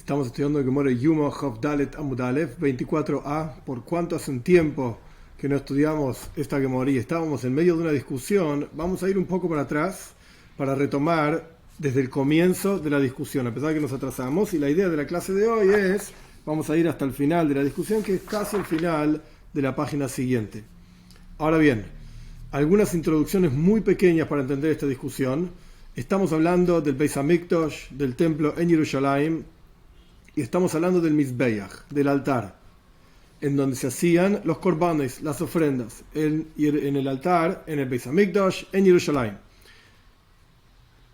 Estamos estudiando el Gemara Yuma Chof Dalet Amud Aleph 24a. ¿Por cuánto hace un tiempo que no estudiamos esta Gemara y estábamos en medio de una discusión? Vamos a ir un poco para atrás para retomar desde el comienzo de la discusión, a pesar de que nos atrasamos. Y la idea de la clase de hoy es, vamos a ir hasta el final de la discusión, que es casi el final de la página siguiente. Ahora bien, algunas introducciones muy pequeñas para entender esta discusión. Estamos hablando del Beis Hamikdash, del templo en Jerusalén, y estamos hablando del Mizbeach, del altar, en donde se hacían los korbanes, las ofrendas, en el altar, en el Beis Hamikdash, en Jerusalén.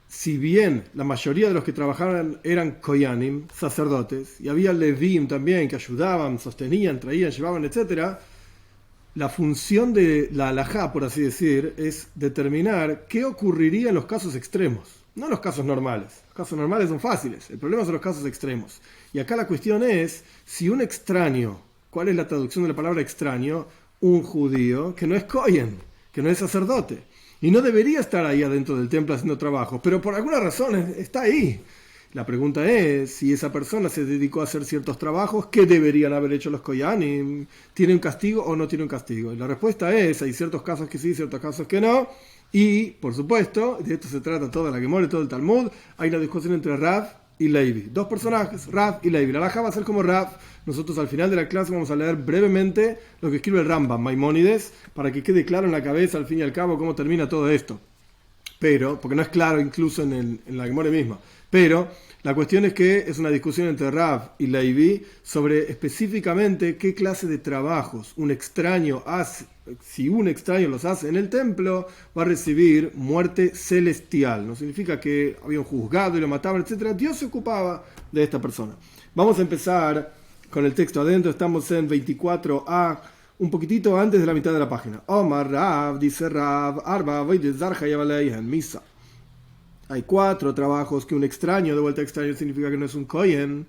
Si bien la mayoría de los que trabajaban eran koyanim, sacerdotes, y había levim también que ayudaban, sostenían, traían, llevaban, etc., la función de la halajá, por así decir, es determinar qué ocurriría en los casos extremos, no en los casos normales. Los casos normales son fáciles, el problema son los casos extremos. Y acá la cuestión es, si un extraño, ¿cuál es la traducción de la palabra extraño? Un judío que no es kohen, que no es sacerdote, y no debería estar ahí adentro del templo haciendo trabajo, pero por alguna razón está ahí. La pregunta es, si esa persona se dedicó a hacer ciertos trabajos, ¿qué deberían haber hecho los koyanim? ¿Tiene un castigo o no tiene un castigo? Y la respuesta es, hay ciertos casos que sí, ciertos casos que no. Y, por supuesto, de esto se trata toda la Gemara y todo el Talmud, hay una discusión entre Rav y Levi. Dos personajes, Rav y Levi. La halajá va a ser como Rav. Nosotros al final de la clase vamos a leer brevemente lo que escribe el Rambam, Maimónides, para que quede claro en la cabeza, al fin y al cabo, cómo termina todo esto. Pero, porque no es claro incluso en la Gemara misma. Pero la cuestión es que es una discusión entre Rav y Levi sobre específicamente qué clase de trabajos un extraño hace. Si un extraño los hace en el templo, va a recibir muerte celestial. No significa que había un juzgado y lo mataban, etc. Dios se ocupaba de esta persona. Vamos a empezar con el texto adentro. Estamos en 24a, un poquitito antes de la mitad de la página. Omar Rav, dice Rav, Arba, en misa. Hay 4 trabajos que un extraño, de vuelta extraño significa que no es un kohen,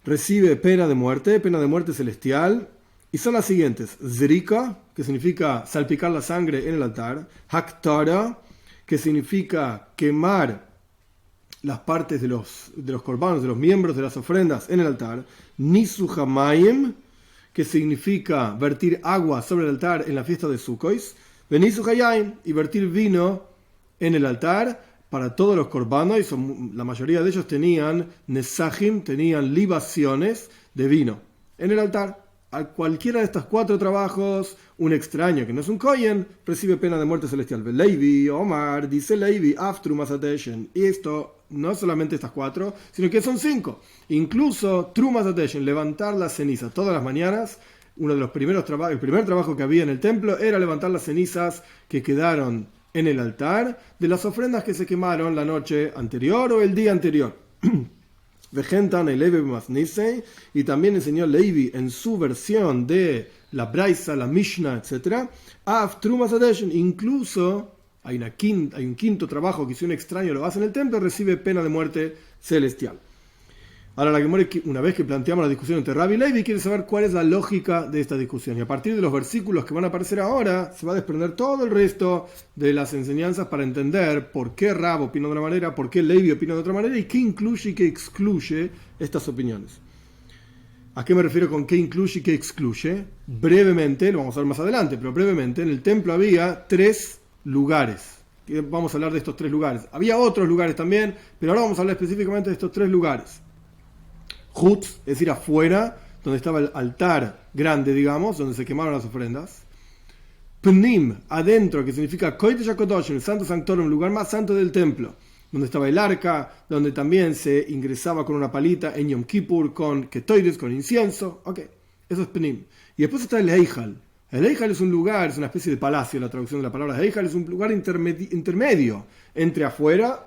recibe pena de muerte celestial, y son las siguientes: Zrika, que significa salpicar la sangre en el altar; Haktara, que significa quemar las partes de los korbanos, de los miembros de las ofrendas en el altar; Nisu Hamayim, que significa vertir agua sobre el altar en la fiesta de Sukkot; Benisu Hayayim, y vertir vino en el altar para todos los korbanos, y la mayoría de ellos tenían nesajim, tenían libaciones de vino en el altar. A cualquiera de estos 4 trabajos, un extraño que no es un kohen recibe pena de muerte celestial. Levi, Omar, dice Levi, Aftrumas Ateshen. Y esto, no solamente estas 4, sino que son 5. Incluso Trumas Ateshen, levantar la ceniza todas las mañanas. Uno de los primeros trabajos, el primer trabajo que había en el templo era levantar las cenizas que quedaron en el altar de las ofrendas que se quemaron la noche anterior o el día anterior. Y también enseñó Levi en su versión de la Braisa, la Mishnah, etc. Incluso hay un quinto trabajo que si un extraño lo hace en el templo recibe pena de muerte celestial. Ahora la Gemara, una vez que planteamos la discusión entre Rav y Levi, quiere saber cuál es la lógica de esta discusión. Y a partir de los versículos que van a aparecer ahora, se va a desprender todo el resto de las enseñanzas para entender por qué Rav opina de una manera, por qué Levi opina de otra manera, y qué incluye y qué excluye estas opiniones. ¿A qué me refiero con qué incluye y qué excluye? Brevemente, lo vamos a ver más adelante, pero brevemente, en el templo había 3 lugares. Vamos a hablar de estos 3 lugares. Había otros lugares también, pero ahora vamos a hablar específicamente de estos 3 lugares. Hutz, es decir, afuera, donde estaba el altar grande, digamos, donde se quemaron las ofrendas. Pnim, adentro, que significa Kodesh HaKodosh, el Santo Sanctorum, el lugar más santo del templo, donde estaba el arca, donde también se ingresaba con una palita en Yom Kippur, con ketoides, con incienso. Ok, eso es Pnim. Y después está el Eichal. El Eichal es un lugar, es una especie de palacio, la traducción de la palabra Eichal es un lugar intermedio entre afuera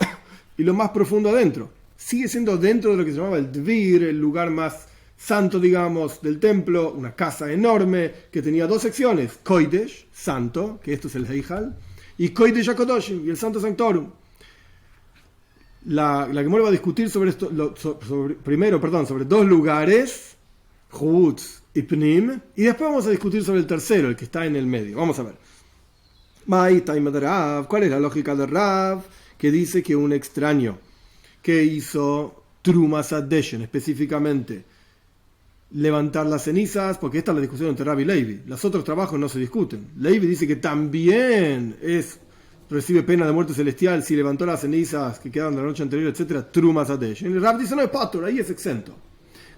y lo más profundo adentro. Sigue siendo dentro de lo que se llamaba el Dvir, el lugar más santo, digamos, del templo, una casa enorme que tenía 2 secciones: Kodesh, santo, que esto es el Heichal, y Kodesh HaKodoshim, y el Santo Sanctorum. La Gemara va a discutir sobre esto, sobre 2 lugares, Hutz y Pnim, y después vamos a discutir sobre el tercero, el que está en el medio. Vamos a ver. ¿Cuál es la lógica de Rav? Que dice que un extraño que hizo Trumas Adeshen, específicamente levantar las cenizas, porque esta es la discusión entre Rav y Levi. Los otros trabajos no se discuten. Levi dice que también recibe pena de muerte celestial si levantó las cenizas que quedaron de la noche anterior, etcétera. Trumas Adeshen. Y Rav dice, no es patur, ahí es exento.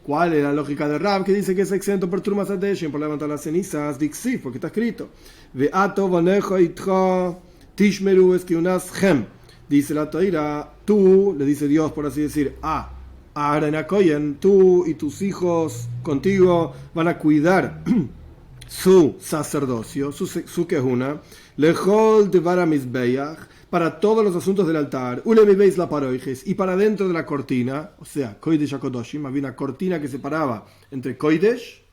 ¿Cuál es la lógica de Rav que dice que es exento por Trumas Adeshen, por levantar las cenizas? Dixi, porque está escrito. Ve'ato vanejo itcha tishmeru esquiunas hem. Dice la Toira, tú, le dice Dios, por así decir, a Aaron a Cohen, tú y tus hijos contigo van a cuidar su sacerdocio, su quejuna, lejol de varamizbeach, para todos los asuntos del altar, uleviveis la paroijes, y para dentro de la cortina, o sea, Kodesh HaKodoshim, había una cortina que separaba entre Kodesh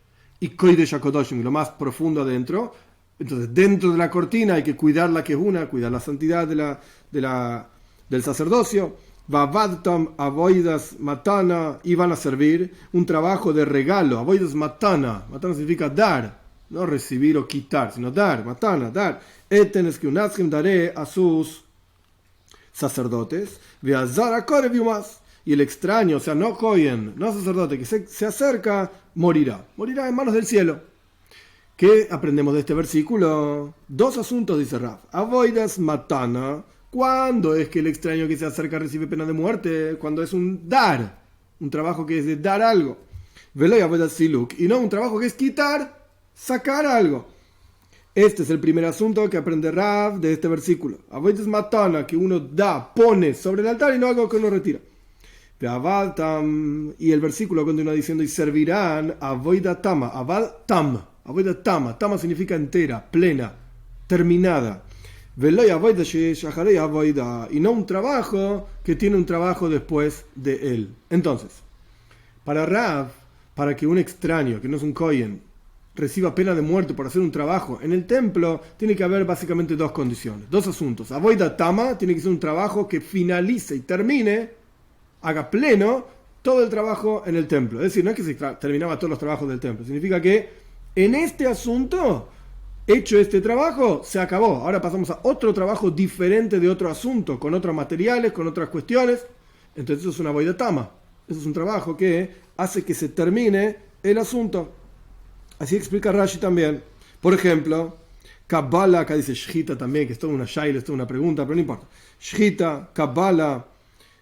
y Kodesh HaKodoshim, lo más profundo adentro. Entonces, dentro de la cortina hay que cuidar la quejuna, cuidar la santidad del sacerdocio. Vavadtam avoidas matana, iban a servir un trabajo de regalo. Avoidas matana, matana significa dar, no recibir o quitar, sino dar, matana, dar. Etenes que unazim daré a sus sacerdotes, veazar a koreviumas, y el extraño, o sea, no Cohen, no sacerdote, que se acerca, morirá en manos del cielo. ¿Qué aprendemos de este versículo? Dos asuntos, dice Rav. Avoidas matana, ¿cuándo es que el extraño que se acerca recibe pena de muerte? Cuando es un dar, un trabajo que es de dar algo. Veloy avoidas siluk, y no un trabajo que es quitar, sacar algo. Este es el primer asunto que aprende Rav de este versículo. Avoidas matana, que uno da, pone sobre el altar y no algo que uno retira. Y el versículo continúa diciendo, y servirán avoida tama, avad tam. Avoida tama, tama significa entera, plena, terminada. Veloy avoida shacharei avoida, y no un trabajo que tiene un trabajo después de él. Entonces, para Rav, para que un extraño, que no es un Kohen, reciba pena de muerte por hacer un trabajo en el templo, tiene que haber básicamente dos condiciones, dos asuntos. Avoida tama tiene que ser un trabajo que finalice y termine, haga pleno todo el trabajo en el templo. Es decir, no es que se terminaba todos los trabajos del templo, significa que en este asunto, hecho este trabajo, se acabó. Ahora pasamos a otro trabajo diferente de otro asunto, con otros materiales, con otras cuestiones. Entonces eso es una avoida tama. Eso es un trabajo que hace que se termine el asunto. Así explica Rashi también. Por ejemplo, Kabbalah, acá dice Shchita también, que es toda una shaila, es toda una pregunta, pero no importa. Shchita, Kabbalah.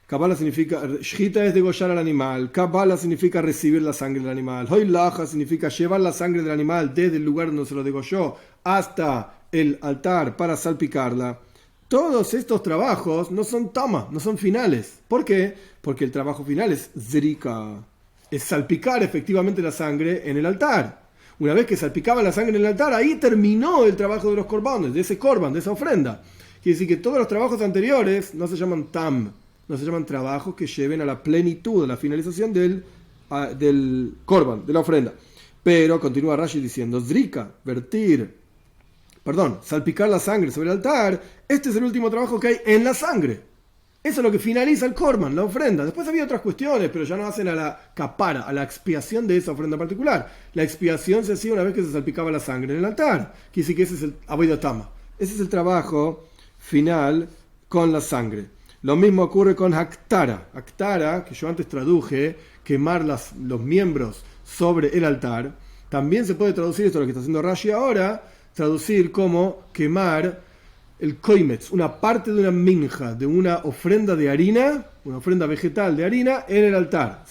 Kabbalah significa, Shchita es degollar al animal. Kabbalah significa recibir la sangre del animal. Hoilaja significa llevar la sangre del animal desde el lugar donde se lo degolló hasta el altar para salpicarla. Todos estos trabajos no son tama, no son finales. ¿Por qué? Porque el trabajo final es zrika, es salpicar efectivamente la sangre en el altar. Una vez que salpicaba la sangre en el altar, ahí terminó el trabajo de los korbanos, de ese korban, de esa ofrenda. Quiere decir que todos los trabajos anteriores no se llaman tam, no se llaman trabajos que lleven a la plenitud, a la finalización del korban, de la ofrenda. Pero continúa Rashi diciendo, zrika, salpicar la sangre sobre el altar, este es el último trabajo que hay en la sangre. Eso es lo que finaliza el korban, la ofrenda. Después había otras cuestiones, pero ya no hacen a la kapara, a la expiación de esa ofrenda particular. La expiación se hacía una vez que se salpicaba la sangre en el altar. Quiere decir que ese es el avoida tama. Ese es el trabajo final con la sangre. Lo mismo ocurre con Haktara. Haktara, que yo antes traduje, quemar los miembros sobre el altar. También se puede traducir, esto es lo que está haciendo Rashi ahora, traducir como quemar el koimetz, una parte de una minja, de una ofrenda de harina, una ofrenda vegetal de harina en el altar.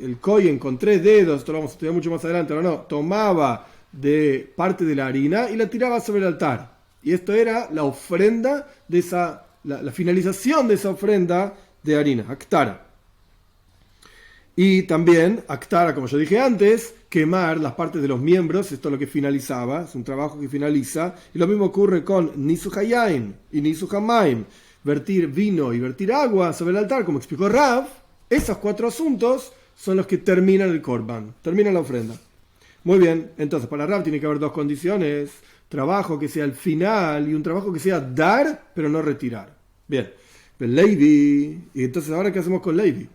El kohen con 3 dedos, esto lo vamos a estudiar mucho más adelante, tomaba de parte de la harina y la tiraba sobre el altar. Y esto era la ofrenda de esa, la finalización de esa ofrenda de harina, Haktara. Y también, Haktara, como yo dije antes, quemar las partes de los miembros, esto es lo que finalizaba, es un trabajo que finaliza. Y lo mismo ocurre con Nisu Hayaim y Nisu Hamaim, vertir vino y vertir agua sobre el altar, como explicó Rav. Esos 4 asuntos son los que terminan el korban, terminan la ofrenda. Muy bien, entonces para Rav tiene que haber 2 condiciones: trabajo que sea el final y un trabajo que sea dar, pero no retirar. Bien, pero Levi, y entonces ahora ¿qué hacemos con Levi?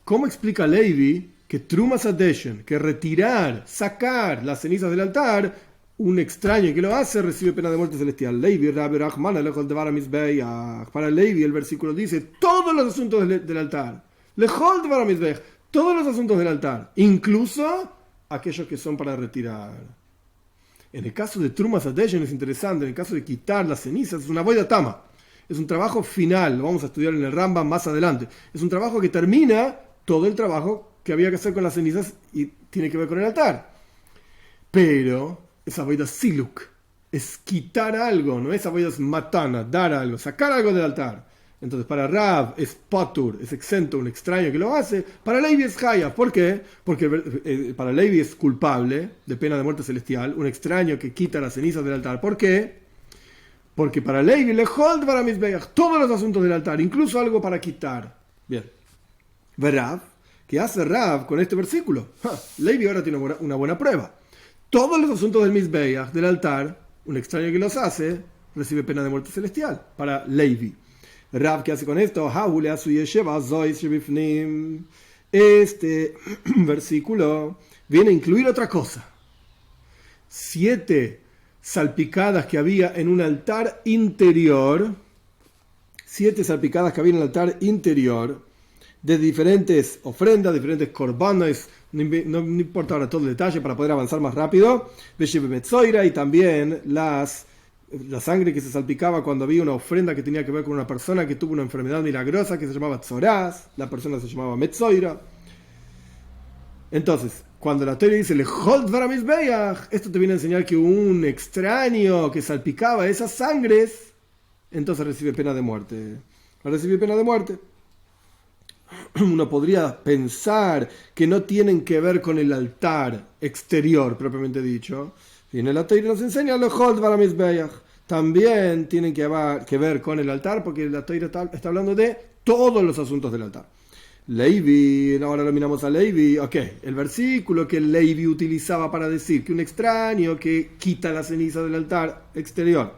¿Cómo explica Levi que Trumas Adeshen, que retirar, sacar las cenizas del altar, un extraño que lo hace recibe pena de muerte celestial? Levi, Rabbi Rahman, para Levi el versículo dice todos los asuntos del altar, Lejol dvar hamizbeach, todos los asuntos del altar, incluso aquellos que son para retirar. En el caso de Trumas Adeshen es interesante, en el caso de quitar las cenizas, es una boida tama. Es un trabajo final, lo vamos a estudiar en el Rambam más adelante. Es un trabajo que termina todo el trabajo que había que hacer con las cenizas y tiene que ver con el altar. Pero esa boida siluk, es quitar algo, no es boida matana, dar algo, sacar algo del altar. Entonces para Rav es patur, es exento, un extraño que lo hace. Para Levi es haya. ¿Por qué? Porque para Levi es culpable de pena de muerte celestial, un extraño que quita las cenizas del altar. ¿Por qué? Porque para Levi le hold para misbeach todos los asuntos del altar, incluso algo para quitar. Bien. Rav, ¿qué hace Rav con este versículo? Levi ahora tiene una buena prueba. Todos los asuntos del misbeach, del altar, un extraño que los hace, recibe pena de muerte celestial. Para Levi. Rav, ¿qué hace con esto? Este versículo viene a incluir otra cosa. 7 salpicadas que había en un altar interior. 7 salpicadas que había en el altar interior de diferentes ofrendas, diferentes korbanos. No importa ahora todo el detalle para poder avanzar más rápido. Y también la sangre que se salpicaba cuando había una ofrenda que tenía que ver con una persona que tuvo una enfermedad milagrosa que se llamaba Tzorás, la persona se llamaba Metzoira. Entonces, cuando la Torah dice Lejol dvar hamizbeach, esto te viene a enseñar que un extraño que salpicaba esas sangres, entonces recibe pena de muerte. Recibe pena de muerte. Uno podría pensar que no tienen que ver con el altar exterior, propiamente dicho. Viene la Torah y nos enseña Lejol dvar hamizbeach. También tienen que ver con el altar, porque la Torah está hablando de todos los asuntos del altar. Levi, ahora lo miramos a Levi. Ok, el versículo que Levi utilizaba para decir que un extraño que quita la ceniza del altar exterior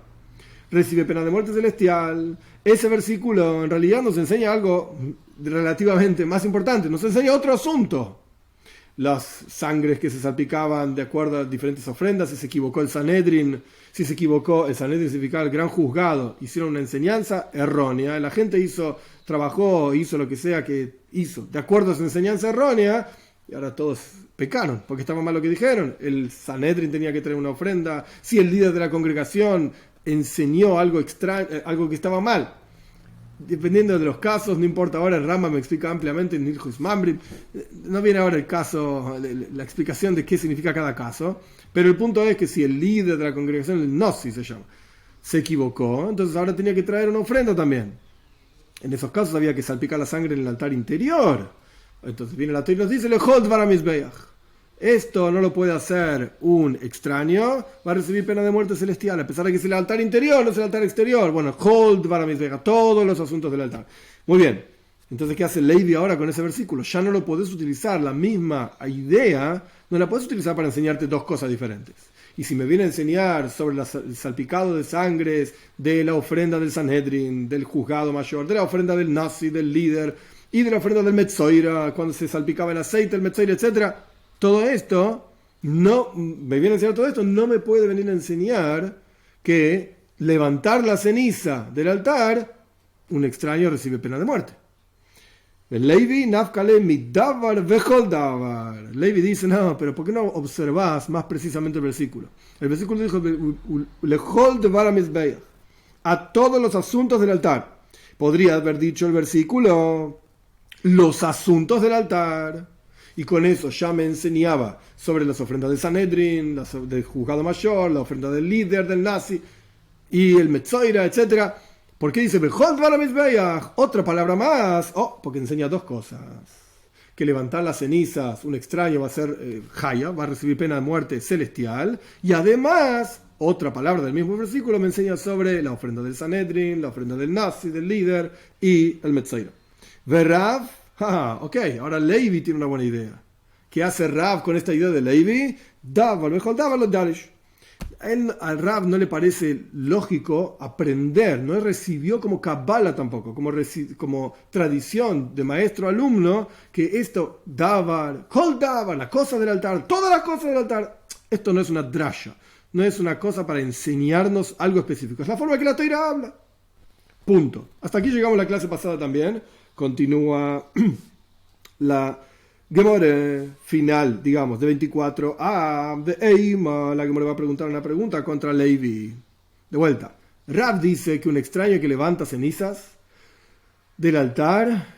recibe pena de muerte celestial. Ese versículo en realidad nos enseña algo relativamente más importante, nos enseña otro asunto. Las sangres que se salpicaban de acuerdo a diferentes ofrendas, si se equivocó el Sanedrin, el Sanedrin significaba el gran juzgado, hicieron una enseñanza errónea, la gente trabajó, hizo lo que sea que hizo, de acuerdo a su enseñanza errónea, y ahora todos pecaron, porque estaba mal lo que dijeron. El Sanedrin tenía que traer una ofrenda, si el líder de la congregación enseñó algo extraño, algo que estaba mal. Dependiendo de los casos, no importa ahora, el Rambam me explica ampliamente en Ilhus Mamrim, no viene ahora el caso, la explicación de qué significa cada caso, pero el punto es que si el líder de la congregación, el Nossi se llama, se equivocó, entonces ahora tenía que traer una ofrenda también. En esos casos había que salpicar la sangre en el altar interior. Entonces viene la Torah y nos dice Lejol dvar hamizbeach. Esto no lo puede hacer un extraño, va a recibir pena de muerte celestial, a pesar de que es el altar interior, no es el altar exterior. Bueno, hold dvar hamizbeach, todos los asuntos del altar. Muy bien, entonces ¿qué hace Levi ahora con ese versículo? Ya no lo podés utilizar, la misma idea, no la podés utilizar para enseñarte dos cosas diferentes. Y si me viene a enseñar sobre el salpicado de sangres de la ofrenda del Sanhedrin, del juzgado mayor, de la ofrenda del Nasi, del líder, y de la ofrenda del Metzoira, cuando se salpicaba el aceite, el Metzoira, etc., todo esto, no me puede venir a enseñar que levantar la ceniza del altar, un extraño recibe pena de muerte. Levi nafkale midavar vechol davar. Levi dice, no, pero ¿por qué no observas más precisamente el versículo? El versículo dijo, lechol davar hamizbeach, a todos los asuntos del altar. Podría haber dicho el versículo, los asuntos del altar. Y con eso ya me enseñaba sobre las ofrendas del Sanedrin, del juzgado mayor, la ofrenda del líder, del Nasi, y el Metzoira, etc. ¿Por qué dice Bechol dvar hamizbeach? Otra palabra más. Porque enseña dos cosas. Que levantar las cenizas, un extraño va a ser haya, va a recibir pena de muerte celestial. Y además, otra palabra del mismo versículo me enseña sobre la ofrenda del Sanedrin, la ofrenda del Nasi, del líder, y el Metzoira. Verav. Ok, ahora Levi tiene una buena idea. ¿Qué hace Rav con esta idea de Levi? Al Rav no le parece lógico aprender, no recibió como Kabbalah tampoco, como tradición de maestro-alumno, que esto Kol Davar, la cosa del altar, todas las cosas del altar, esto no es una drasha, no es una cosa para enseñarnos algo específico, es la forma que la Torah habla. Punto. Hasta aquí llegamos a la clase pasada también. Continúa La Gemore final, digamos, de 24 de Eima, la Gemore va a preguntar una pregunta contra Levi. De vuelta, Rav dice que un extraño que levanta cenizas del altar,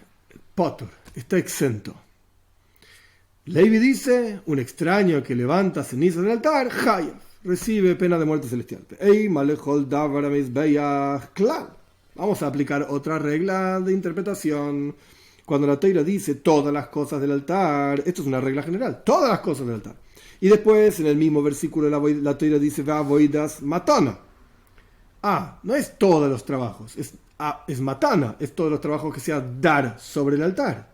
Potter, está exento. Levi dice, un extraño que levanta cenizas del altar, Hayaf, recibe pena de muerte celestial. Vamos a aplicar otra regla de interpretación. Cuando la Torá dice todas las cosas del altar, esto es una regla general, todas las cosas del altar. Y después, en el mismo versículo, la Torá dice, Va'avoidas matana. No es todos los trabajos, es matana, es todos los trabajos que sea dar sobre el altar.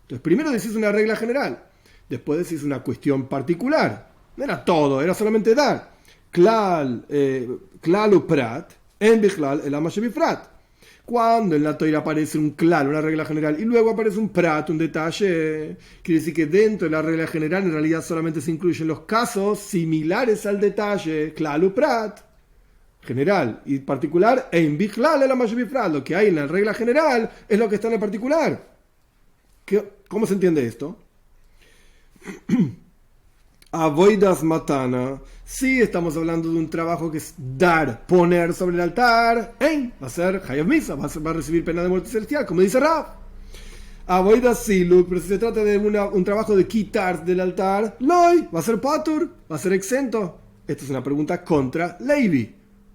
Entonces, primero decís una regla general, después decís una cuestión particular. No era todo, era solamente dar. Klal uprat, en bichlal el amashebifrat. Cuando en la Torá aparece un klal, una regla general, y luego aparece un prat, un detalle, quiere decir que dentro de la regla general en realidad solamente se incluyen los casos similares al detalle, klal uprat, general y particular, en bichlal el amashebifrat. Lo que hay en la regla general es lo que está en el particular. ¿Cómo se entiende esto? Avoidas matana. Sí, estamos hablando de un trabajo que es dar, poner sobre el altar. Va a ser Hayav Misa, va a recibir pena de muerte celestial, como dice Rav. Avoidas siluk, pero si se trata de un trabajo de quitar del altar, Loi, va a ser patur, va a ser exento. Esta es una pregunta contra Levi.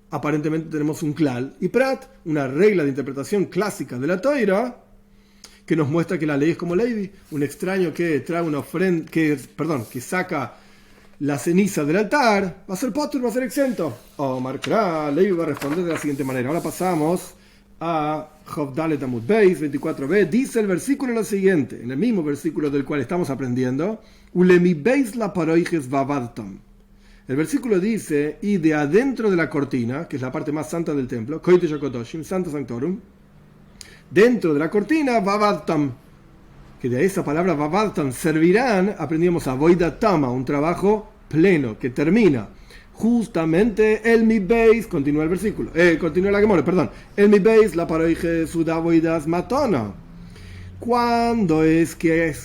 Aparentemente tenemos un klal y prat, una regla de interpretación clásica de la Torá, que nos muestra que la ley es como Levi, un extraño que trae una ofrenda, que saca la ceniza del altar, va a ser potur, va a ser exento. Omar Kra, Levi va a responder de la siguiente manera. Ahora pasamos a Job Dalet Amud Beis 24b. Dice el versículo lo siguiente, en el mismo versículo del cual estamos aprendiendo, Ulemi Beis la paroijes vavadtam. El versículo dice, y de adentro de la cortina, que es la parte más santa del templo, Kodesh HaKodoshim, Santo Sanctorum, dentro de la cortina, vavadtam, que de esa palabra vavadtam, servirán, aprendíamos a voidatama, un trabajo pleno, que termina. Justamente el mi beis, continúa el versículo, continúa la Gemara, perdón, el mi beis, la paroije sudavoidas matona. Cuando es que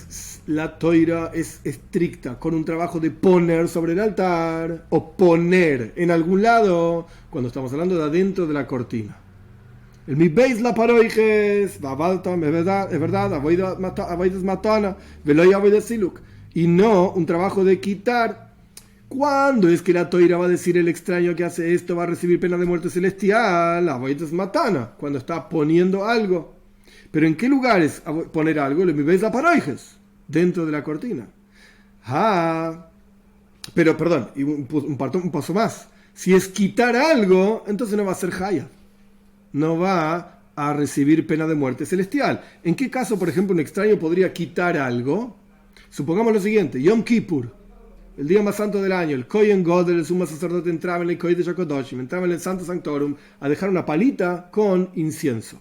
la Toira es estricta con un trabajo de poner sobre el altar o poner en algún lado, cuando estamos hablando de adentro de la cortina. El mi beis la paroijes, vavaltam, es verdad, avoidas matana, veloy avoidas siluk, y no un trabajo de quitar. ¿Cuándo es que la Toira va a decir el extraño que hace esto va a recibir pena de muerte celestial? Avoidas matana, cuando está poniendo algo. Pero ¿en qué lugares poner algo? El mi beis la paroijes, dentro de la cortina. Pero perdón, y un paso más. Si es quitar algo, entonces no va a ser haya. No va a recibir pena de muerte celestial. ¿En qué caso, por ejemplo, un extraño podría quitar algo? Supongamos lo siguiente, Yom Kippur, el día más santo del año, el Kohen Gadol, el sumo sacerdote, entraba en el Kodesh HaKodoshim, entraba en el Santo Sanctorum a dejar una palita con incienso.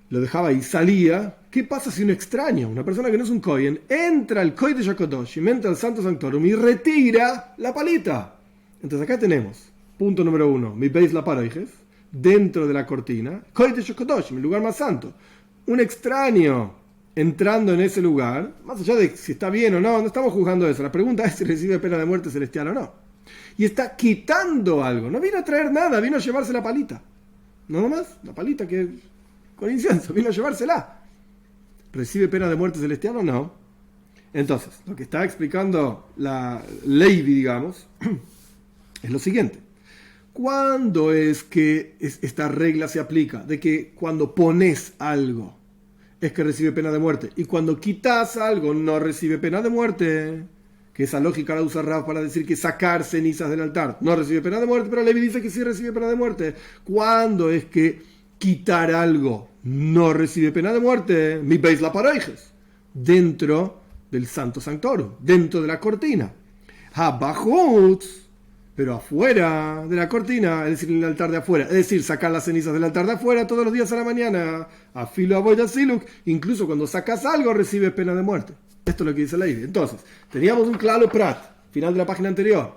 Lo dejaba ahí, salía. ¿Qué pasa si un extraño, una persona que no es un Kohen, entra al Kodesh HaKodoshim, entra al Santo Sanctorum y retira la palita? Entonces acá tenemos, punto número 1, mi beis la paroijes, dentro de la cortina, Kodesh HaKodoshim, el lugar más santo. Un extraño entrando en ese lugar, más allá de si está bien o no, no estamos juzgando eso. La pregunta es si recibe pena de muerte celestial o no. Y está quitando algo. No vino a traer nada, vino a llevarse la palita. No nomás, la palita que con incienso, vino a llevársela. ¿Recibe pena de muerte celestial o no? Entonces, lo que está explicando la Levi, digamos, es lo siguiente. ¿Cuándo es que esta regla se aplica? De que cuando pones algo es que recibe pena de muerte, y cuando quitas algo no recibe pena de muerte. Que esa lógica la usa Rav para decir que sacar cenizas del altar no recibe pena de muerte, pero Levi dice que sí recibe pena de muerte. ¿Cuándo es que quitar algo no recibe pena de muerte? Mi beis la paroijes, dentro del Santo Sanctorum, dentro de la cortina. Habachutz, pero afuera de la cortina, es decir, en el altar de afuera, es decir, sacar las cenizas del altar de afuera todos los días a la mañana, a filo avoida siluk, incluso cuando sacas algo recibes pena de muerte. Esto es lo que dice la Levi. Entonces, teníamos un claro prat, final de la página anterior,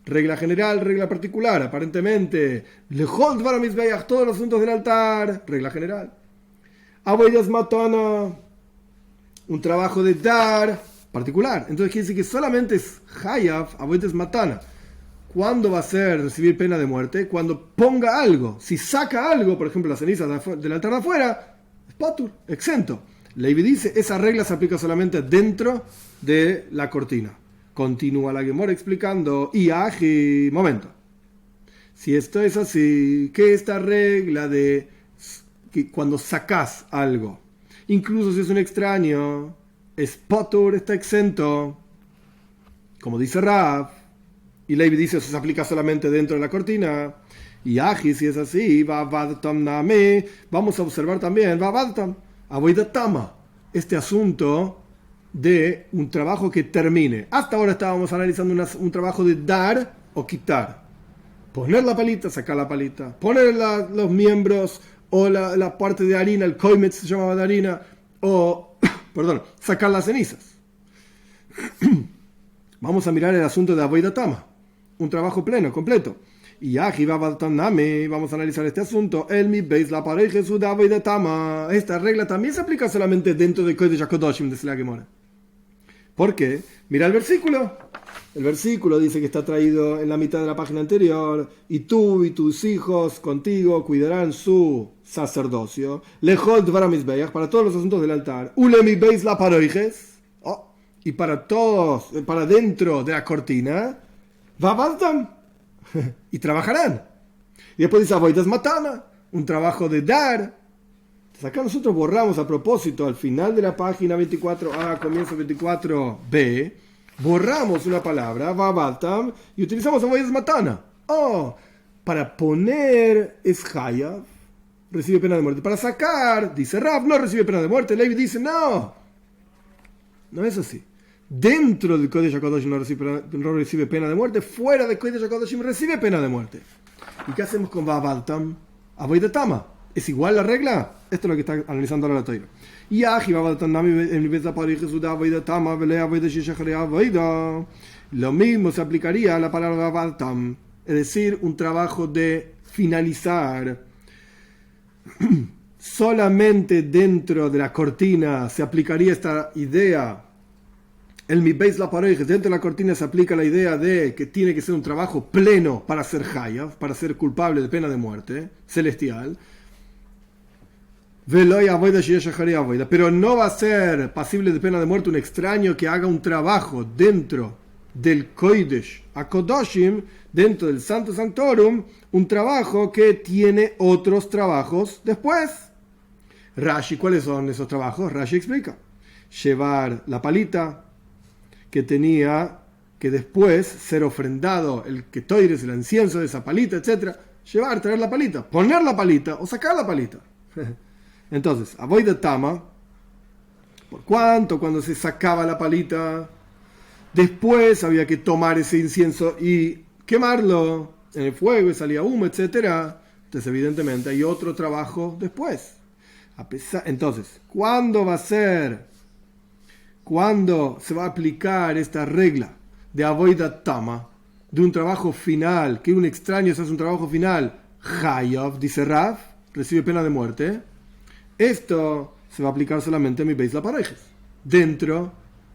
regla general, regla particular, aparentemente, lejol dvar misbeach, todos los asuntos del altar, regla general. Avoidas matana, un trabajo de dar particular. Entonces quiere decir que solamente es Hayav, Avodas Matana. ¿Cuándo va a ser recibir pena de muerte? Cuando ponga algo. Si saca algo, por ejemplo, las cenizas del altar de afuera, es patur, exento. Levi dice, esa regla se aplica solamente dentro de la cortina. Continúa la Gemara explicando, y aji, momento. Si esto es así, que esta regla de que cuando sacas algo, incluso si es un extraño, es patur, está exento, como dice Rav, y Levi dice, eso se aplica solamente dentro de la cortina. Y aji, si es así, vamos a observar también, avoidatama, este asunto de un trabajo que termine. Hasta ahora estábamos analizando un trabajo de dar o quitar. Poner la palita, sacar la palita. Poner los miembros o la parte de harina, el koimet se llamaba de harina, o, perdón, sacar las cenizas. Vamos a mirar el asunto de avoidatama, un trabajo pleno, completo. Y aquí vamos a analizar este asunto. El mi beis la pareja su de avoidatama. Esta regla también se aplica solamente dentro de Kodesh HaKodoshim de la Gemara. ¿Por qué? Mira el versículo. El versículo dice que está traído en la mitad de la página anterior. Y tú y tus hijos contigo cuidarán su sacerdocio. Lejol dvar mizbeach, para todos los asuntos del altar. Ule mi beis la parejes. Y para todos, para dentro de la cortina. Vavaldam. Y trabajarán. Y después dice avodas matana, un trabajo de dar. Entonces acá nosotros borramos a propósito al final de la página 24a, comienzo 24b, borramos una palabra, vabaltam, y utilizamos avodas matana. Para poner es hayav, recibe pena de muerte. Para sacar, dice Rav, no recibe pena de muerte. Levi dice, no es así. Dentro del Kodesh HaKodoshim no recibe pena de muerte. Fuera del Kodesh HaKodoshim recibe pena de muerte. ¿Y qué hacemos con Vabaltam? Avoidatama. ¿Es igual la regla? Esto es lo que está analizando ahora la Torah. Y lo mismo se aplicaría a la palabra Vabaltam, es decir, un trabajo de finalizar. Solamente dentro de la cortina se aplicaría esta idea. El mi beis la pareja, dentro de la cortina se aplica la idea de que tiene que ser un trabajo pleno para ser hayav, para ser culpable de pena de muerte celestial. Pero no va a ser pasible de pena de muerte un extraño que haga un trabajo dentro del Kodesh HaKodoshim, dentro del Santo Sanctorum, un trabajo que tiene otros trabajos después. Rashi, ¿cuáles son esos trabajos? Rashi explica. Llevar la palita, que tenía que después ser ofrendado el ketoires, el incienso de esa palita, etc. Traer la palita, poner la palita o sacar la palita. Entonces, avoidatama, por cuanto cuando se sacaba la palita, después había que tomar ese incienso y quemarlo en el fuego y salía humo, etc. Entonces, evidentemente, hay otro trabajo después. Entonces, ¿cuándo se va a aplicar esta regla de avoidatama, de un trabajo final, que un extraño se hace un trabajo final, hayav, dice Rav, recibe pena de muerte? Esto se va a aplicar solamente en mi beis la parejes, dentro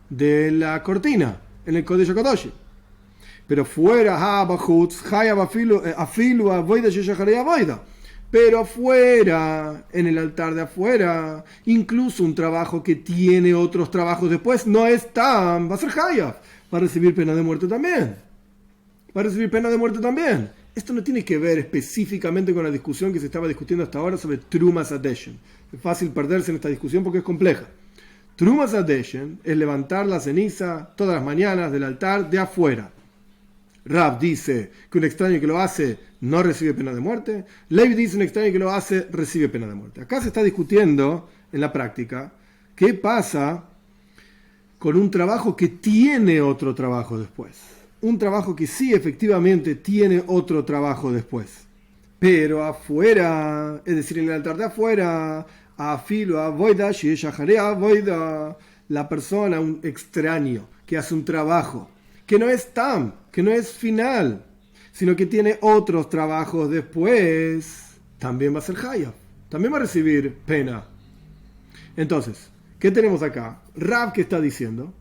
de la cortina, en el Kodesh HaKodoshim. Pero fuera, hayav afilu avoida sheshacharei avoida. Pero afuera, en el altar de afuera, incluso un trabajo que tiene otros trabajos después, no es tan, va a ser hayav, va a recibir pena de muerte también. Esto no tiene que ver específicamente con la discusión que se estaba discutiendo hasta ahora sobre Trumas Adeshen. Es fácil perderse en esta discusión porque es compleja. Trumas Adeshen es levantar la ceniza todas las mañanas del altar de afuera. Rav dice que un extraño que lo hace no recibe pena de muerte. Levi dice que un extraño que lo hace recibe pena de muerte. Acá se está discutiendo en la práctica qué pasa con un trabajo que tiene otro trabajo después. Un trabajo que sí efectivamente tiene otro trabajo después. Pero afuera, es decir, en el altar de afuera, afilo avoida sheshacharei avoida, la persona, un extraño que hace un trabajo que no es tam, que no es final, sino que tiene otros trabajos después, también va a ser hayav, también va a recibir pena. Entonces, ¿Qué tenemos acá? Rav, ¿qué está diciendo?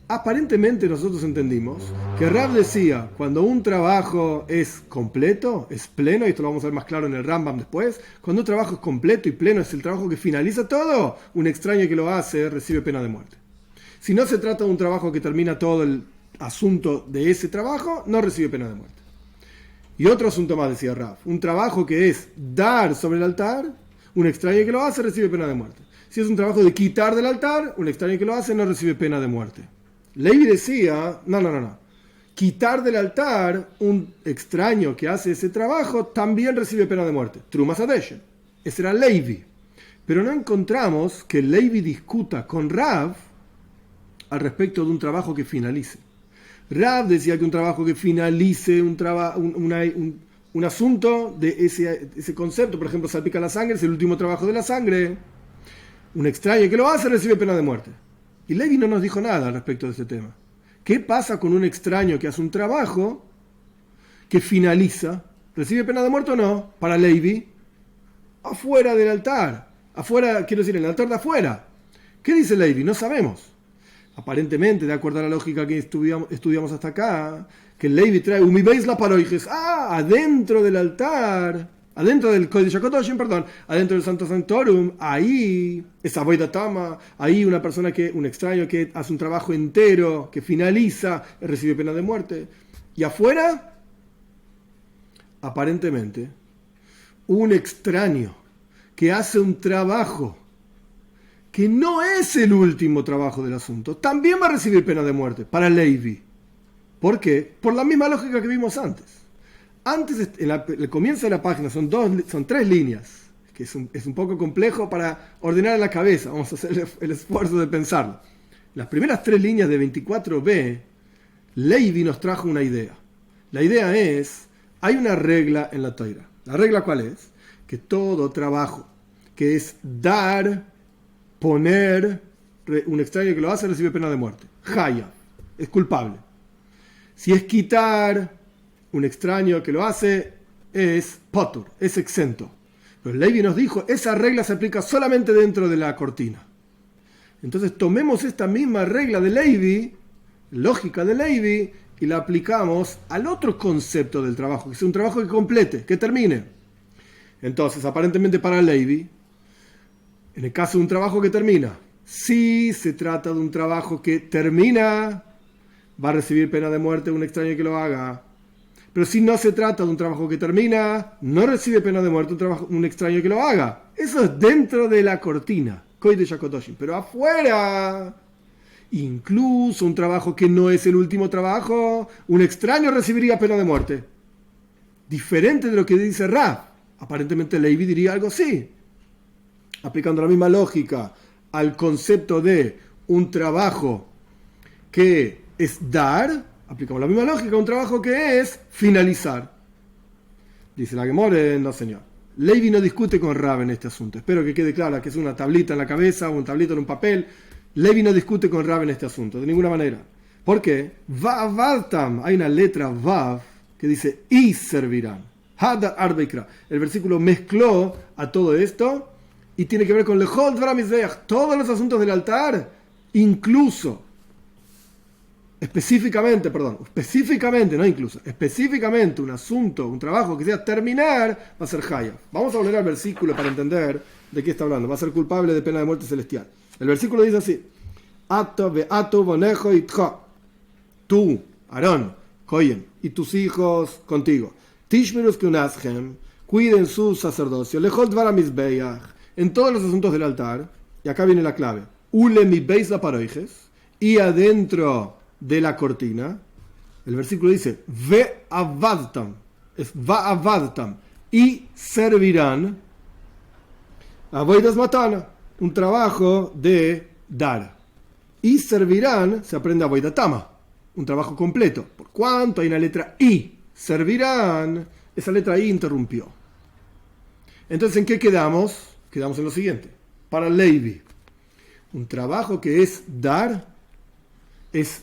Aparentemente nosotros entendimos que Rav decía, cuando un trabajo es completo, es pleno, y esto lo vamos a ver más claro en el Rambam después, cuando un trabajo es completo y pleno, es el trabajo que finaliza todo, un extraño que lo hace recibe pena de muerte. Si no se trata de un trabajo que termina todo el asunto de ese trabajo, no recibe pena de muerte. Y otro asunto más, decía Rav, un trabajo que es dar sobre el altar, un extraño que lo hace recibe pena de muerte. Si es un trabajo de quitar del altar, un extraño que lo hace no recibe pena de muerte. Levi decía, no. Quitar del altar un extraño que hace ese trabajo también recibe pena de muerte. Trumas Adeshen. Ese era Levi. Pero no encontramos que Levi discuta con Rav al respecto de un trabajo que finalice. Rav decía que un trabajo que finalice un asunto de ese concepto, por ejemplo, salpica la sangre, es el último trabajo de la sangre. Un extraño que lo hace recibe pena de muerte. Y Levi no nos dijo nada al respecto de ese tema. ¿Qué pasa con un extraño que hace un trabajo que finaliza? ¿Recibe pena de muerte o no? Para Levi, afuera del altar. Afuera, quiero decir, en el altar de afuera. ¿Qué dice Levi? No sabemos. Aparentemente, de acuerdo a la lógica que estudiamos hasta acá, que Levi trae veis la paroijes. Adentro del altar. Adentro del Kodesh HaKadoshim, adentro del Santo Sanctorum, ahí es Avodah Tama, ahí un extraño que hace un trabajo entero, que finaliza, recibe pena de muerte. Y afuera, aparentemente, un extraño que hace un trabajo que no es el último trabajo del asunto, también va a recibir pena de muerte para Levi. ¿Por qué? Por la misma lógica que vimos antes. Antes, el comienzo de la página son 3 líneas, que es un poco complejo para ordenar en la cabeza. Vamos a hacer el esfuerzo de pensarlo. Las primeras 3 líneas de 24b, Levi nos trajo una idea. La idea es, hay una regla en la Torá. ¿La regla cuál es? Que todo trabajo que es dar, poner, un extraño que lo hace recibe pena de muerte. Haya, es culpable. Si es quitar, un extraño que lo hace es potur, es exento. Pero Levi nos dijo, esa regla se aplica solamente dentro de la cortina. Entonces tomemos esta misma regla de Levi, lógica de Levi, y la aplicamos al otro concepto del trabajo, que es un trabajo que complete, que termine. Entonces, aparentemente para Levi, en el caso de un trabajo que termina, si se trata de un trabajo que termina, va a recibir pena de muerte un extraño que lo haga. Pero si no se trata de un trabajo que termina, no recibe pena de muerte un extraño que lo haga. Eso es dentro de la cortina, Kodesh HaKadoshim. Pero afuera, incluso un trabajo que no es el último trabajo, un extraño recibiría pena de muerte. Diferente de lo que dice Rav. Aparentemente Levi diría algo así. Aplicando la misma lógica al concepto de un trabajo que es dar, aplicamos la misma lógica a un trabajo que es finalizar. Dice la Gemara, no señor. Levi no discute con Rav en este asunto. Espero que quede claro que es una tablita en la cabeza o un tablito en un papel. Levi no discute con Rav en este asunto, de ninguna manera. ¿Por qué? Vavadtam, hay una letra Vav que dice y servirán. Hada Arbeikra. El versículo mezcló a todo esto y tiene que ver con Lechol Dvar HaMizbeach, todos los asuntos del altar, incluso específicamente, un asunto, un trabajo que sea terminar, va a ser Haya. Vamos a volver al versículo para entender de qué está hablando. Va a ser culpable de pena de muerte celestial. El versículo dice así: Ato ve'ato bonejo itcha. Tú, Aarón, Cohen, y tus hijos contigo. Tishmerus kunashem, cuiden su sacerdocio. Lechol dvar hamizbeach, en todos los asuntos del altar. Y acá viene la clave. Ule mi beis la paroijes, y adentro de la cortina, el versículo dice ve avadtam, es va avadtam, y servirán avoidas matana, un trabajo de dar, y servirán, se aprende avoidatama, un trabajo completo. Por cuanto hay una letra i, servirán, esa letra i interrumpió. Entonces, ¿en qué quedamos? Quedamos en lo siguiente. Para Levi, un trabajo que es dar, es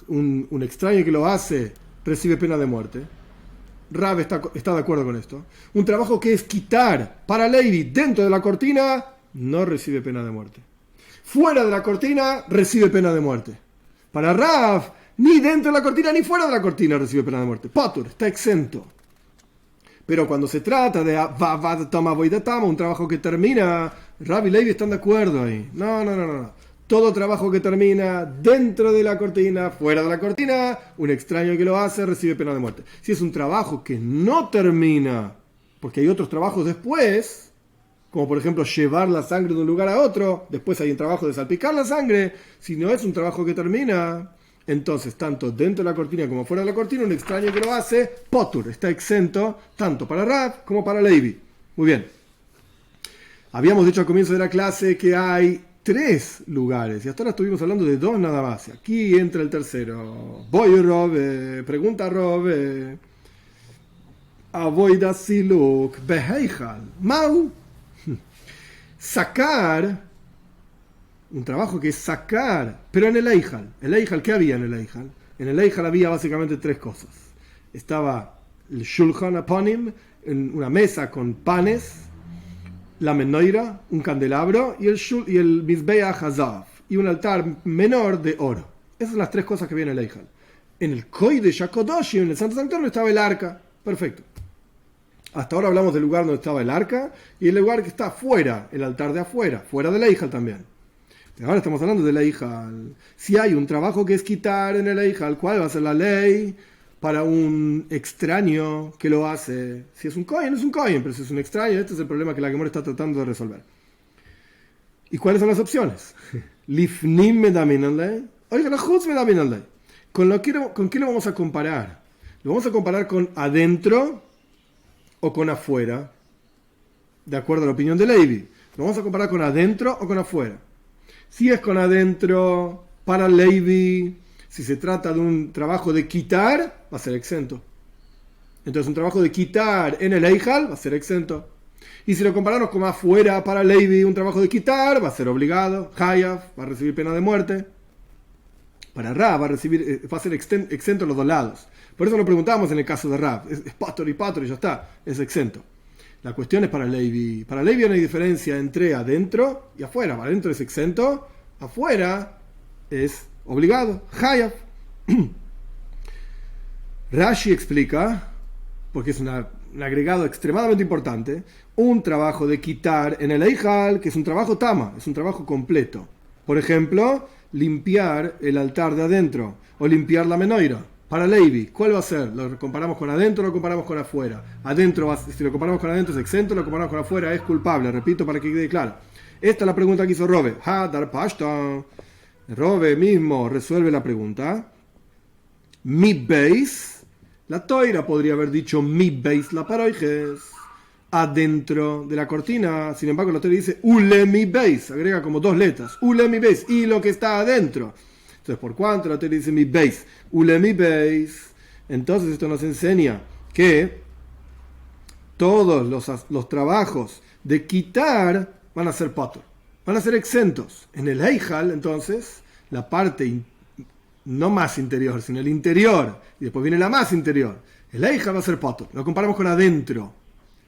un extraño que lo hace, recibe pena de muerte. Rav está de acuerdo con esto. Un trabajo que es quitar, para Levi, dentro de la cortina, no recibe pena de muerte. fuera de la cortina recibe pena de muerte. Para Rav, ni dentro de la cortina ni fuera de la cortina recibe pena de muerte. Potur, está exento. Pero cuando se trata de Vavad Tama Voidatama, un trabajo que termina, Rav y Levi están de acuerdo ahí. No. Todo trabajo que termina dentro de la cortina, fuera de la cortina, un extraño que lo hace recibe pena de muerte. Si es un trabajo que no termina, porque hay otros trabajos después, como por ejemplo llevar la sangre de un lugar a otro, después hay un trabajo de salpicar la sangre, si no es un trabajo que termina, entonces tanto dentro de la cortina como fuera de la cortina, un extraño que lo hace, potur, está exento, tanto para Rav como para Levi. Muy bien. Habíamos dicho al comienzo de la clase que hay 3 lugares, y hasta ahora estuvimos hablando de 2 nada más. Aquí entra el tercero. Voy Rob, pregunta Rob, Avoida Siluk, Beheijal, Mau. Sacar, un trabajo que es sacar, pero en el Eijal. ¿El Eijal qué había en el Eijal? En el Eijal había básicamente 3 cosas. Estaba el Shulchan Aponim, una mesa con panes, la menoira, un candelabro, y el Mizbeach Hazav, y un altar menor de oro. Esas son las 3 cosas que había en el Eijal. En el Kodesh HaKodoshim, en el Santo Sanctorio, estaba el arca. Perfecto. Hasta ahora hablamos del lugar donde estaba el arca y el lugar que está afuera, el altar de afuera, fuera de la hija también. Ahora estamos hablando de la hija. Si hay un trabajo que es quitar en la hija, ¿cuál va a ser la ley para un extraño que lo hace? Si es un kohen, es un kohen, pero si es un extraño, este es el problema que la Gemara está tratando de resolver. ¿Y cuáles son las opciones? Lifnim medaminanlei, oiga, la chutz medaminanlei. ¿Con qué lo vamos a comparar? Lo vamos a comparar con adentro o con afuera, de acuerdo a la opinión de Levi. Lo vamos a comparar con adentro o con afuera. Si es con adentro, para Levi, si se trata de un trabajo de quitar, va a ser exento. Entonces un trabajo de quitar en el Eijal va a ser exento. Y si lo comparamos con afuera, para Levi, un trabajo de quitar, va a ser obligado. Hayaf va a recibir pena de muerte. Para Rav va a ser exento en los 2 lados. Por eso lo preguntamos en el caso de Rav. Es pator y ya está, es exento. La cuestión es para Levi. Para Levi no hay diferencia entre adentro y afuera. Adentro es exento, afuera es obligado. Hayaf. Rashi explica, porque es un agregado extremadamente importante, un trabajo de quitar en el Eijal, que es un trabajo tama, es un trabajo completo. Por ejemplo, limpiar el altar de adentro o limpiar la menoira. Para Levi, ¿cuál va a ser? ¿Lo comparamos con adentro o lo comparamos con afuera? Adentro, si lo comparamos con adentro es exento, lo comparamos con afuera es culpable. Repito para que quede claro. Esta es la pregunta que hizo Robe. Dar pashta. Robe mismo resuelve la pregunta. Mi beis. La toira podría haber dicho mi beis la paroijes. Adentro de la cortina. Sin embargo, la toira dice ule mi beis. Agrega como 2 letras. Ule mi beis. Y lo que está adentro. Entonces, ¿por cuánto la Torah dice mi beis? Ule mi beis. Entonces, esto nos enseña que todos los trabajos de quitar van a ser patur, van a ser exentos. En el Eijal, entonces, la parte no más interior, sino el interior, y después viene la más interior. El Eijal va a ser patur. Lo comparamos con adentro.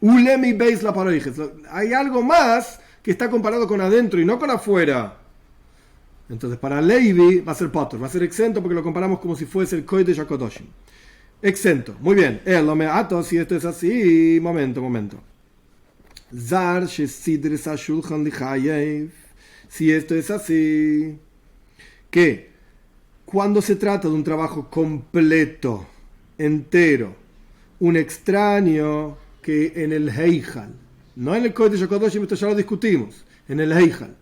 Ule mi beis la paroijes. Hay algo más que está comparado con adentro y no con afuera. Entonces, para Levi va a ser patur, va a ser exento porque lo comparamos como si fuese el Kodesh HaKodoshim. Exento. Muy bien. Lo me ato, si esto es así. Momento. Zar shesidres ashulchan lichayev. Si esto es así, que cuando se trata de un trabajo completo, entero, un extraño que en el Heijal, no en el Kodesh HaKodoshim, esto ya lo discutimos, en el Heijal,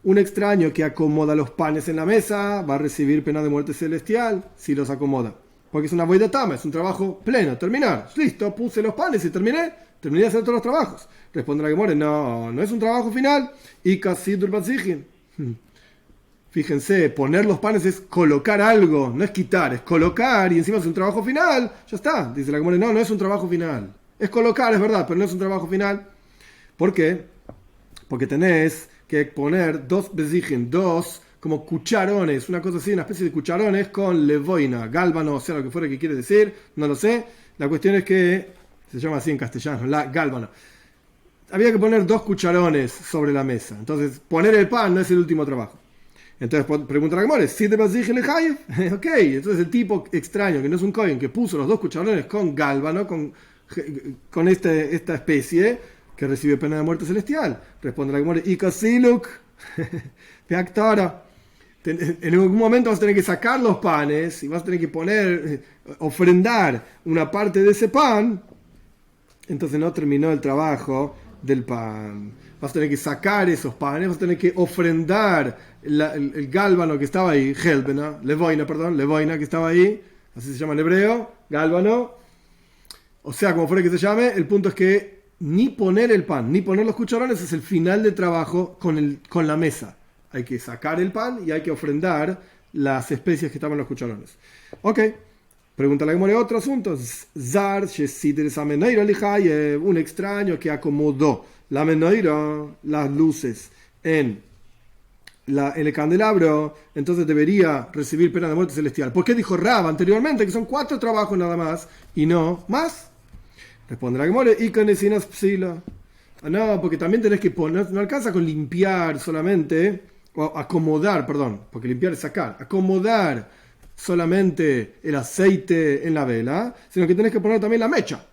un extraño que acomoda los panes en la mesa va a recibir pena de muerte celestial si los acomoda. Porque es una voidatama, es un trabajo pleno, terminar. Listo, puse los panes y terminé de hacer todos los trabajos. Responde la Gemara, no es un trabajo final. Y casi durbazijin. Fíjense, poner los panes es colocar algo, no es quitar, es colocar y encima es un trabajo final. Ya está, dice la Gemara, no es un trabajo final. Es colocar, es verdad, pero no es un trabajo final. ¿Por qué? Porque tenés que poner 2 bezijin, 2 como cucharones, una cosa así, una especie de cucharones con levoina, gálbano, o sea, lo que fuera que quiere decir, no lo sé. La cuestión es que se llama así en castellano, la gálbano. Había que poner 2 cucharones sobre la mesa. Entonces, poner el pan no es el último trabajo. Entonces pregunta la Gemara, ¿sí te vas a decir ok, entonces el tipo extraño, que no es un Kohen, que puso los dos cucharones con gálbano, con esta especie, que recibe pena de muerte celestial. Responde la Gemara, y Kasiluk, en algún momento vas a tener que sacar los panes y vas a tener que ofrendar una parte de ese pan. Entonces no terminó el trabajo del pan. Vas a tener que sacar esos panes, vas a tener que ofrendar el gálbano que estaba ahí, levoina que estaba ahí, así se llama en hebreo, gálbano. O sea, como fuera que se llame, el punto es que ni poner el pan, ni poner los cucharones es el final del trabajo con la mesa. Hay que sacar el pan y hay que ofrendar las especies que estaban en los cucharones. Ok. Pregunta la Gemara otro asunto. Zar un extraño que acomodó la menorá, las luces en el candelabro, entonces debería recibir pena de muerte celestial. ¿Por qué dijo Rab anteriormente que son 4 trabajos nada más y no más? Responde la Gemara, y con esinas psila. No, porque también tenés que poner, no alcanza con limpiar solamente, o acomodar, perdón, porque limpiar es sacar, acomodar solamente el aceite en la vela, sino que tenés que poner también la mecha.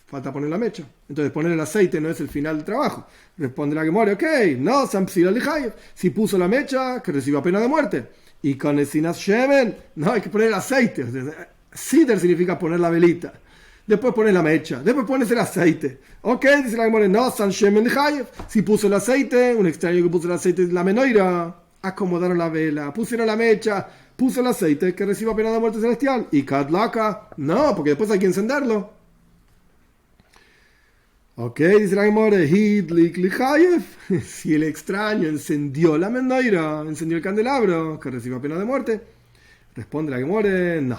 Falta poner la mecha. Entonces poner el aceite no es el final del trabajo. Responde la Gemara, ok, no, si puso la mecha, que reciba pena de muerte. Y con el sinas shemen, no, hay que poner el aceite. Sider significa poner la velita. Después pones la mecha, después pones el aceite. Ok, dice la Gemara, no, san shemen si puso el aceite, un extraño que puso el aceite, la menorá, acomodaron la vela, pusieron la mecha, puso el aceite, que reciba pena de muerte celestial. Y kadlaka, no, porque después hay que encenderlo. Ok, dice la Gemara, si el extraño encendió la menorá, encendió el candelabro, que reciba pena de muerte. Responde la Gemara, no.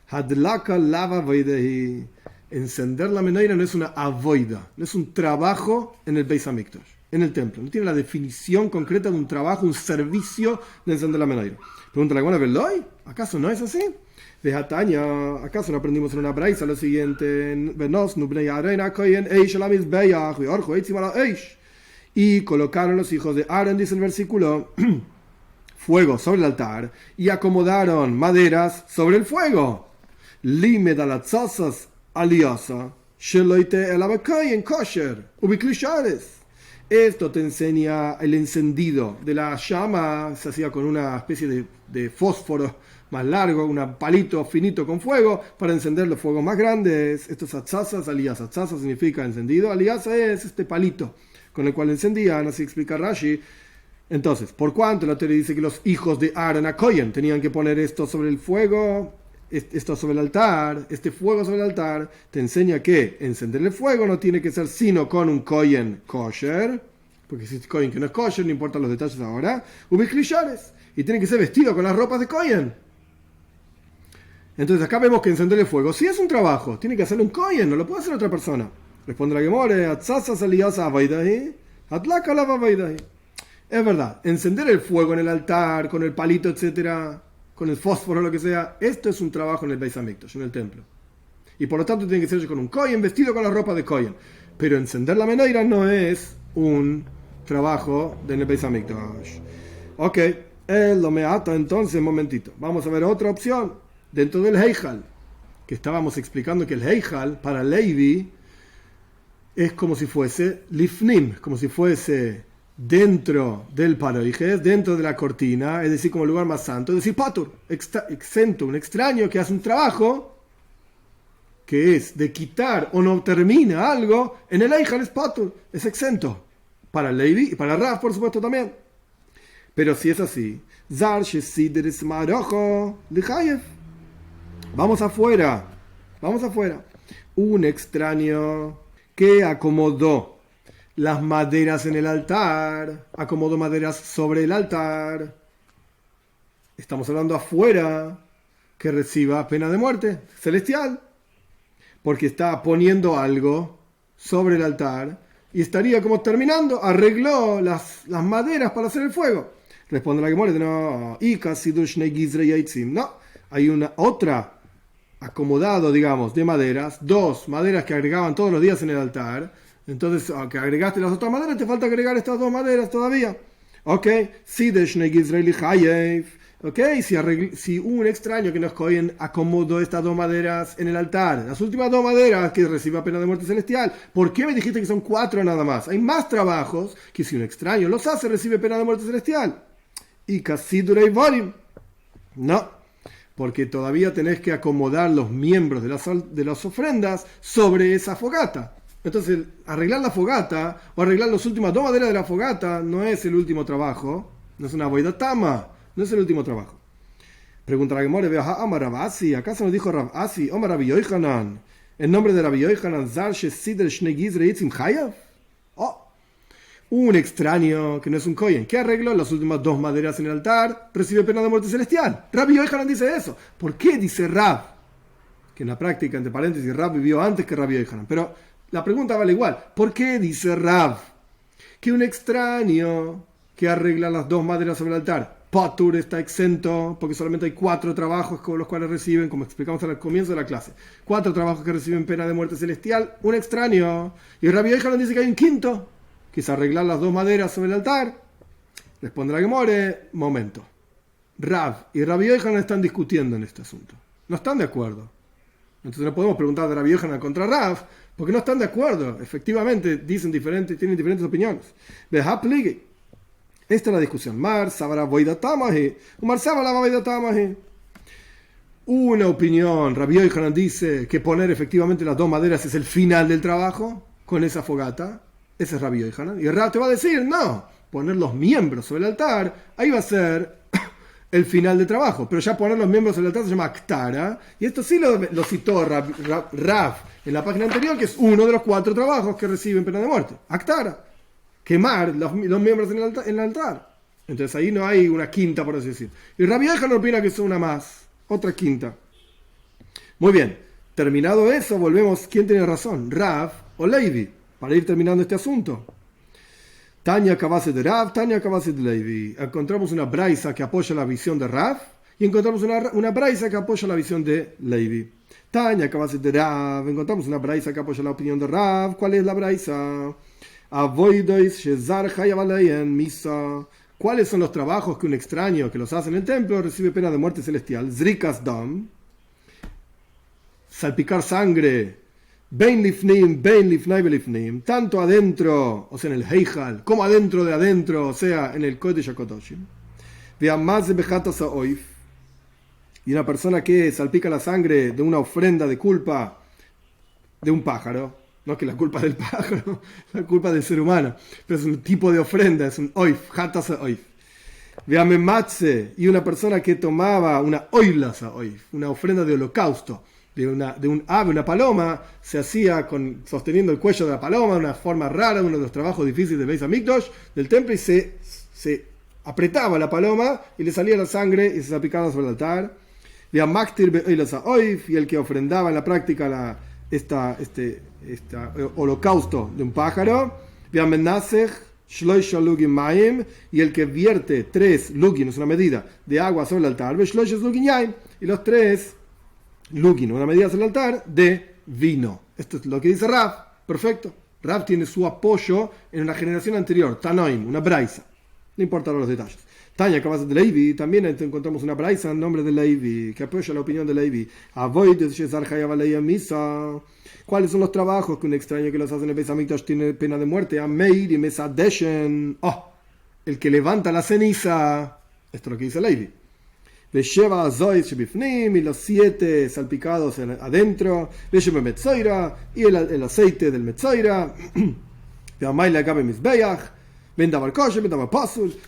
Hadlaka lava voidehi. Encender la menorá no es una avoida, no es un trabajo en el Beis Hamikdash, en el templo. No tiene la definición concreta de un trabajo, un servicio de encender la menorá. Pregunta la Gemara, ¿Veloy? ¿Acaso no es así? Vejataña, ¿acaso no aprendimos en una braisa lo siguiente? Y colocaron los hijos de Aaron, dice el versículo, fuego sobre el altar y acomodaron maderas sobre el fuego. Limed alatzasas aliasa, sheloite el abakoyen kosher, ubiklishares. Esto te enseña el encendido de la llama, se hacía con una especie de fósforo más largo, un palito finito con fuego, para encender los fuegos más grandes. Estos atzasas, aliasa. Atzasa significa encendido, aliasa es este palito con el cual encendían, así explica Rashi. Entonces, ¿por cuánto la Torá dice que los hijos de Aaron a Cohen tenían que poner esto sobre el fuego, esto sobre el altar, este fuego sobre el altar? Te enseña que encender el fuego no tiene que ser sino con un Cohen kosher, porque si es Cohen que no es kosher, no importan los detalles ahora, ubiklishares, y tiene que ser vestido con las ropas de Cohen. Entonces acá vemos que encender el fuego sí es un trabajo, tiene que hacerlo un Cohen, no lo puede hacer otra persona. Responde la Gemara, atzasas aliasa avaidahi, atlaka lava avaidahi. Es verdad, encender el fuego en el altar, con el palito, etcétera, con el fósforo, lo que sea, esto es un trabajo en el Beis Hamikdash, en el templo. Y por lo tanto tiene que ser con un Cohen vestido con la ropa de Cohen. Pero encender la menorá no es un trabajo en el Beis Hamikdash. Ok, lo me ata entonces, un momentito. Vamos a ver otra opción. Dentro del Heijal, que estábamos explicando que el Heijal para Levi es como si fuese Lifnim, como si fuese dentro del paroijes, dentro de la cortina, es decir, como el lugar más santo, es decir, patur, exento, un extraño que hace un trabajo que es de quitar o no termina algo, en el Heijal es patur, es exento, para Levi y para Rav, por supuesto, también. Pero si es así, Zar Shesider Smarojo Lichayev. Vamos afuera. Un extraño que acomodó las maderas en el altar, acomodó maderas sobre el altar. Estamos hablando afuera, que reciba pena de muerte celestial, porque está poniendo algo sobre el altar y estaría como terminando, arregló las maderas para hacer el fuego. Responde la Gemara, no, hay una otra acomodado, digamos, de maderas, 2 maderas que agregaban todos los días en el altar. Entonces, aunque agregaste las otras maderas, te falta agregar estas 2 maderas todavía. Ok, ok, si un extraño que nos cogen acomodó estas dos maderas en el altar, las últimas dos maderas que reciba pena de muerte celestial, ¿por qué me dijiste que son 4 nada más? Hay más trabajos que si un extraño los hace recibe pena de muerte celestial. Y casi durei vorim. No, porque todavía tenés que acomodar los miembros de las ofrendas sobre esa fogata. Entonces, arreglar la fogata o arreglar las últimas 2 maderas de la fogata no es el último trabajo, no es una boidatama, no es el último trabajo. Pregunta la Gemara, ¿acaso nos dijo Rav Asi, Omar Rabbi Yochanan, en nombre de Rabbi Yochanan, Zar Shesidel Shnei Gizrei Yitzim Chayav? Un extraño que no es un kohen, que arregló las últimas 2 maderas en el altar, recibe pena de muerte celestial. Rabbi Yochanan dice eso. ¿Por qué dice Rav? Que en la práctica, entre paréntesis, Rav vivió antes que Rabbi Yochanan. Pero la pregunta vale igual. ¿Por qué dice Rav que un extraño que arregla las 2 maderas sobre el altar, Patur, está exento, porque solamente hay 4 trabajos con los cuales reciben, como explicamos al comienzo de la clase, 4 trabajos que reciben pena de muerte celestial, un extraño? Y Rabbi Yochanan dice que hay un quinto, que es arreglar las 2 maderas sobre el altar. Responde la Gemara, momento. Rav y Rabbi Yochanan están discutiendo en este asunto. No están de acuerdo. Entonces no podemos preguntar de Rabbi Yochanan contra Rav, porque no están de acuerdo. Efectivamente, tienen diferentes opiniones. Esta es la discusión. Una opinión, Rabbi Yochanan dice que poner efectivamente las 2 maderas es el final del trabajo con esa fogata. Ese es Rabbi Yochanan. Y Rav te va a decir, no, poner los miembros sobre el altar, ahí va a ser el final del trabajo. Pero ya poner los miembros sobre el altar se llama Aktara. Y esto sí lo citó Rav en la página anterior, que es uno de los 4 trabajos que reciben pena de muerte. Aktara. Quemar los miembros en el altar. Entonces ahí no hay una quinta, por así decir. Y Rabbi Yochanan opina que es una más. Otra quinta. Muy bien. Terminado eso, volvemos. ¿Quién tiene razón? ¿Rav o Levi? Para ir terminando este asunto. Tanya Kavase de Rav, Tanya Kavase de Levi. Encontramos una braisa que apoya la visión de Rav y encontramos una braisa que apoya la visión de Levi. Tanya Kavase de Rav. Encontramos una braisa que apoya la opinión de Rav. ¿Cuál es la braisa? Avoidois Shezar Hayavaleyen Misa. ¿Cuáles son los trabajos que un extraño que los hace en el templo recibe pena de muerte celestial? Zrikas Dam. Salpicar sangre. Bein lifnim, bein lifnai belifnim, tanto adentro, o sea, en el Heijal, como adentro de adentro, o sea, en el Kodesh HaKodoshim. Veamaz bejatas oif. Y una persona que salpica la sangre de una ofrenda de culpa de un pájaro, no es que la culpa del pájaro, la culpa del ser humano, pero es un tipo de ofrenda, es un oif, jatas oif. Veamematze, y una persona que tomaba una oilasa oif, una ofrenda de holocausto, de un ave, una paloma, se hacía sosteniendo el cuello de la paloma, una forma rara, uno de los trabajos difíciles del Beis Hamikdash, del templo, y se apretaba la paloma y le salía la sangre y se salpicaba sobre el altar. Y el que ofrendaba en la práctica este holocausto de un pájaro. Y el que vierte 3 lugin, es una medida, de agua sobre el altar, y los 3 lugin, una medida sobre el altar, de vino. Esto es lo que dice Rav. Perfecto. Rav tiene su apoyo en una generación anterior, Tanoim, una braisa. No importa los detalles. Tanya, acabas de Levi, también encontramos una braisa en nombre de Levi, que apoya la opinión de Levi. ¿Cuáles son los trabajos que un extraño que los hace en el Beis Hamikdash tiene pena de muerte? Ameir y Mesadeshen. El que levanta la ceniza. Esto es lo que dice Levi. Y los 7 salpicados adentro. Y el aceite del Metzoira.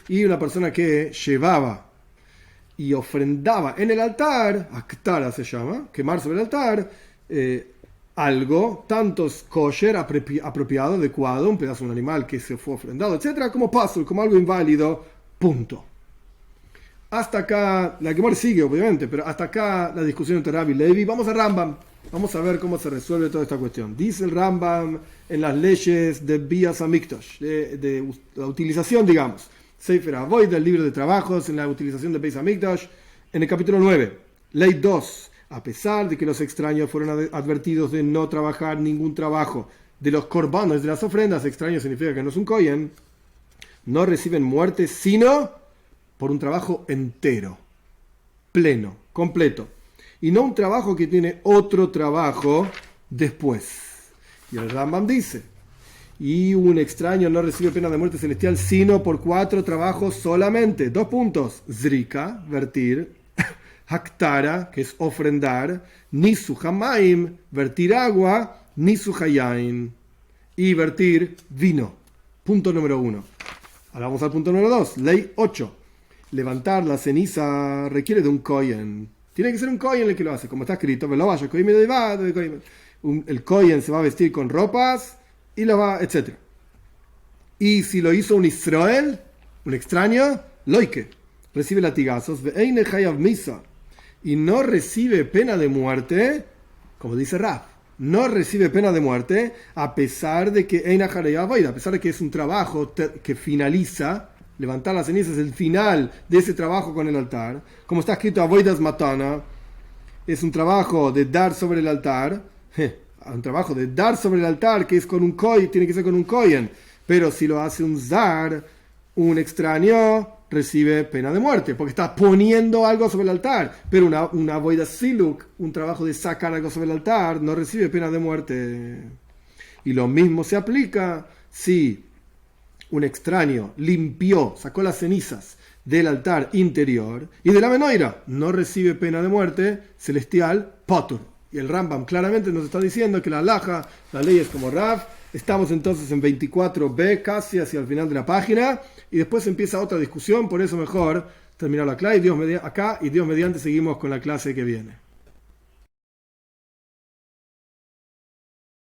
Y una persona que llevaba y ofrendaba en el altar, Aktara se llama, quemar sobre el altar, algo, tanto kosher, apropiado, adecuado, un pedazo de un animal que se fue ofrendado, etcétera, como pasul, como algo inválido, punto. Hasta acá, la Gemara sigue obviamente, pero hasta acá la discusión entre Rav y Levi. Vamos a Rambam, vamos a ver cómo se resuelve toda esta cuestión. Dice el Rambam en las leyes de Bias Hamikdash, de la utilización, digamos, Sefer Avoid, del libro de trabajos, en la utilización de Beis Hamikdash, en el capítulo 9, ley 2, a pesar de que los extraños fueron advertidos de no trabajar ningún trabajo de los korbanos, de las ofrendas, extraño significa que no es un kohen, no reciben muerte sino por un trabajo entero, pleno, completo, y no un trabajo que tiene otro trabajo después. Y el Rambam dice, y un extraño no recibe pena de muerte celestial sino por 4 trabajos solamente. 2 puntos. Zrika, vertir. Haktara, que es ofrendar. Nisu hamaim, vertir agua. Nisu hayain, y vertir vino. Punto número 1. Ahora vamos al punto número 2. Ley 8. Levantar la ceniza requiere de un kohen. Tiene que ser un kohen el que lo hace, como está escrito. El kohen se va a vestir con ropas y lo va, etc. Y si lo hizo un Israel, un extraño, loike, recibe latigazos, y no recibe pena de muerte, como dice Raf, no recibe pena de muerte, a pesar de que a pesar de que es un trabajo que finaliza, levantar las cenizas es el final de ese trabajo con el altar, como está escrito Avoidas Matana, es un trabajo de dar sobre el altar, un trabajo de dar sobre el altar que es con un kohen, tiene que ser con un kohen, pero si lo hace un zar, un extraño, recibe pena de muerte porque está poniendo algo sobre el altar, pero una avoida siluk, un trabajo de sacar algo sobre el altar, no recibe pena de muerte. Y lo mismo se aplica si un extraño limpió, sacó las cenizas del altar interior y de la menorá, no recibe pena de muerte celestial, potur. Y el Rambam claramente nos está diciendo que la halajá, la ley es como Rav. Estamos entonces en 24b, casi hacia el final de la página, y después empieza otra discusión, por eso mejor terminar acá y Dios mediante seguimos con la clase que viene.